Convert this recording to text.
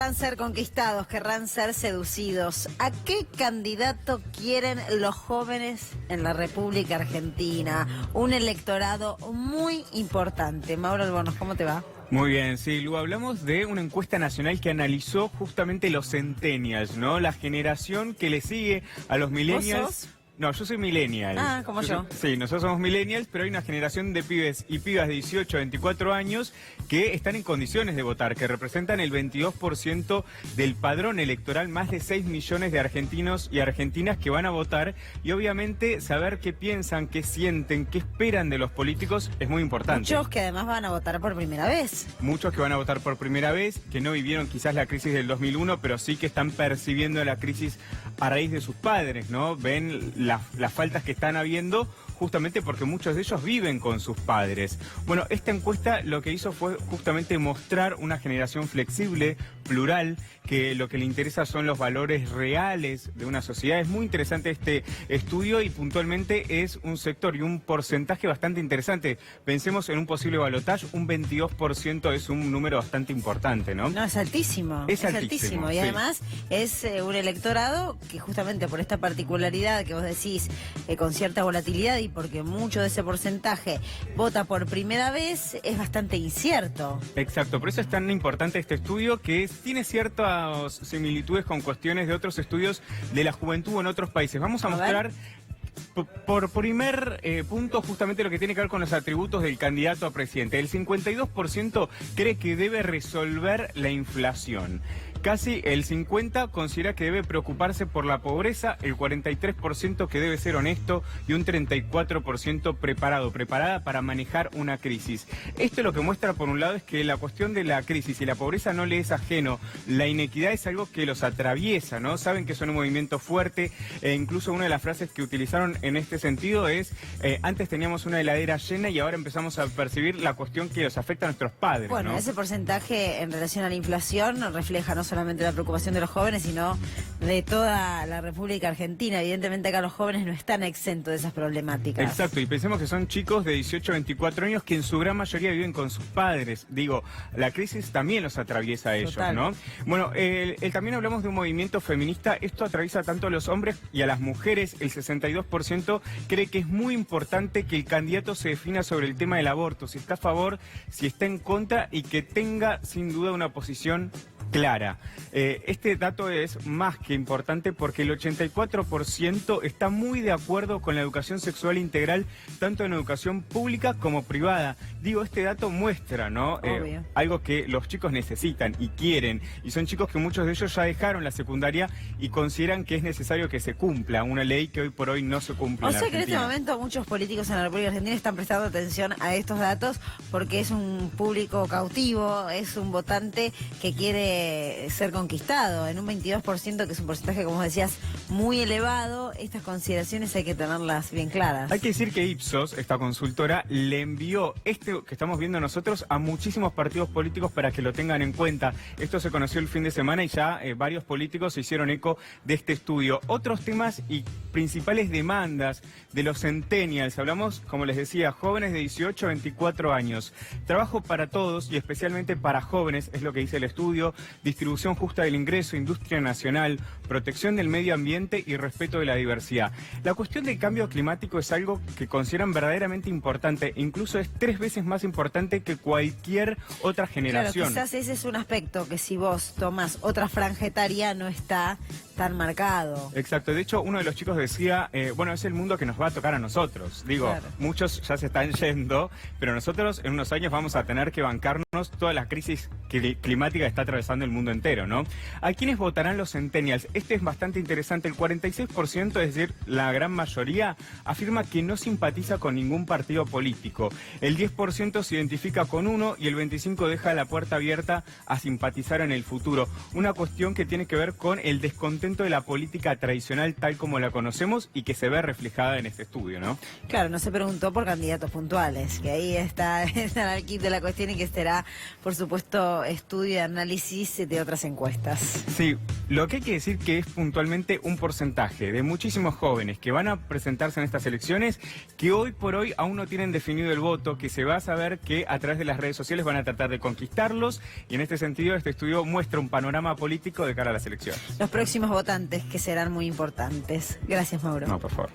Querrán ser conquistados, querrán ser seducidos. ¿A qué candidato quieren los jóvenes en la República Argentina? Un electorado muy importante. Mauro Albornoz, ¿cómo te va? Muy bien, sí, Lu, hablamos de una encuesta nacional que analizó justamente los centennials, ¿no? La generación que le sigue a los millennials. ¿Vos sos? No, yo soy millennial. Ah, como yo. Sí, nosotros somos millennials, pero hay una generación de pibes y pibas de 18 a 24 años que están en condiciones de votar, que representan el 22% del padrón electoral, más de 6 millones de argentinos y argentinas que van a votar, y obviamente saber qué piensan, qué sienten, qué esperan de los políticos es muy importante. Muchos que además van a votar por primera vez. Muchos que van a votar por primera vez, que no vivieron quizás la crisis del 2001, pero sí que están percibiendo la crisis a raíz de sus padres, ¿no? Ven las faltas que están habiendo justamente porque muchos de ellos viven con sus padres. Bueno, esta encuesta lo que hizo fue justamente mostrar una generación flexible, plural, que lo que le interesa son los valores reales de una sociedad. Es muy interesante este estudio y puntualmente es un sector y un porcentaje bastante interesante. Pensemos en un posible balotaje, un 22% es un número bastante importante, ¿no? No, es altísimo. Es altísimo, Y sí. además es un electorado que justamente por esta particularidad que vos decís, con cierta volatilidad y porque mucho de ese porcentaje vota por primera vez, es bastante incierto. Exacto, por eso es tan importante este estudio que tiene ciertas similitudes con cuestiones de otros estudios de la juventud en otros países. Vamos a mostrar por primer punto justamente lo que tiene que ver con los atributos del candidato a presidente. El 52% cree que debe resolver la inflación. Casi el 50% considera que debe preocuparse por la pobreza, el 43% que debe ser honesto y un 34% preparada para manejar una crisis. Esto lo que muestra por un lado es que la cuestión de la crisis y la pobreza no le es ajeno. La inequidad es algo que los atraviesa, ¿no? Saben que son un movimiento fuerte e incluso una de las frases que utilizaron en este sentido es antes teníamos una heladera llena y ahora empezamos a percibir la cuestión que los afecta a nuestros padres, Bueno, ¿no? ese porcentaje en relación a la inflación refleja no solamente la preocupación de los jóvenes, sino de toda la República Argentina. Evidentemente acá los jóvenes no están exentos de esas problemáticas. Exacto, y pensemos que son chicos de 18 a 24 años que en su gran mayoría viven con sus padres. Digo, la crisis también los atraviesa a ellos, Total. ¿no? Bueno, también hablamos de un movimiento feminista. Esto atraviesa tanto a los hombres y a las mujeres. El 62% cree que es muy importante que el candidato se defina sobre el tema del aborto, si está a favor, si está en contra y que tenga sin duda una posición clara. Este dato es más que importante porque el 84% está muy de acuerdo con la educación sexual integral, tanto en educación pública como privada. Digo, este dato muestra, ¿no? Obvio. Algo que los chicos necesitan y quieren. Y son chicos que muchos de ellos ya dejaron la secundaria y consideran que es necesario que se cumpla una ley que hoy por hoy no se cumple O en sea que en este Argentina. momento muchos políticos en la República Argentina están prestando atención a estos datos porque es un público cautivo, es un votante que quiere ser conquistado. En un 22%, que es un porcentaje, como decías, muy elevado, estas consideraciones hay que tenerlas bien claras. Hay que decir que Ipsos, esta consultora, le envió este que estamos viendo nosotros a muchísimos partidos políticos para que lo tengan en cuenta. Esto se conoció el fin de semana y ya varios políticos se hicieron eco de este estudio. Otros temas y principales demandas de los centennials, hablamos, como les decía, jóvenes de 18 a 24 años. Trabajo para todos y especialmente para jóvenes, es lo que dice el estudio. Distribución justa del ingreso, industria nacional, protección del medio ambiente y respeto de la diversidad. La cuestión del cambio climático es algo que consideran verdaderamente importante, incluso es 3 veces más importante que cualquier otra generación. Claro, quizás ese es un aspecto que si vos tomás otra franja etaria no está tan marcado. Exacto, de hecho uno de los chicos decía, bueno, es el mundo que nos va a tocar a nosotros. Digo, Claro. Muchos ya se están yendo, pero nosotros en unos años vamos a tener que bancarnos toda la crisis climática que está atravesando el mundo entero, ¿no? ¿A quiénes votarán los centennials? Este es bastante interesante, el 46%, es decir, la gran mayoría, afirma que no simpatiza con ningún partido político. El 10% se identifica con uno y el 25% deja la puerta abierta a simpatizar en el futuro. Una cuestión que tiene que ver con el descontento de la política tradicional tal como la conocemos y que se ve reflejada en este estudio, ¿no? Claro, no se preguntó por candidatos puntuales, que ahí está el kit de la cuestión y que será, por supuesto, estudio y análisis país de otras encuestas. Sí, lo que hay que decir que es puntualmente un porcentaje de muchísimos jóvenes que van a presentarse en estas elecciones que hoy por hoy aún no tienen definido el voto, que se va a saber que a través de las redes sociales van a tratar de conquistarlos, y en este sentido este estudio muestra un panorama político de cara a las elecciones. Los próximos votantes que serán muy importantes. Gracias, Mauro. No, por favor.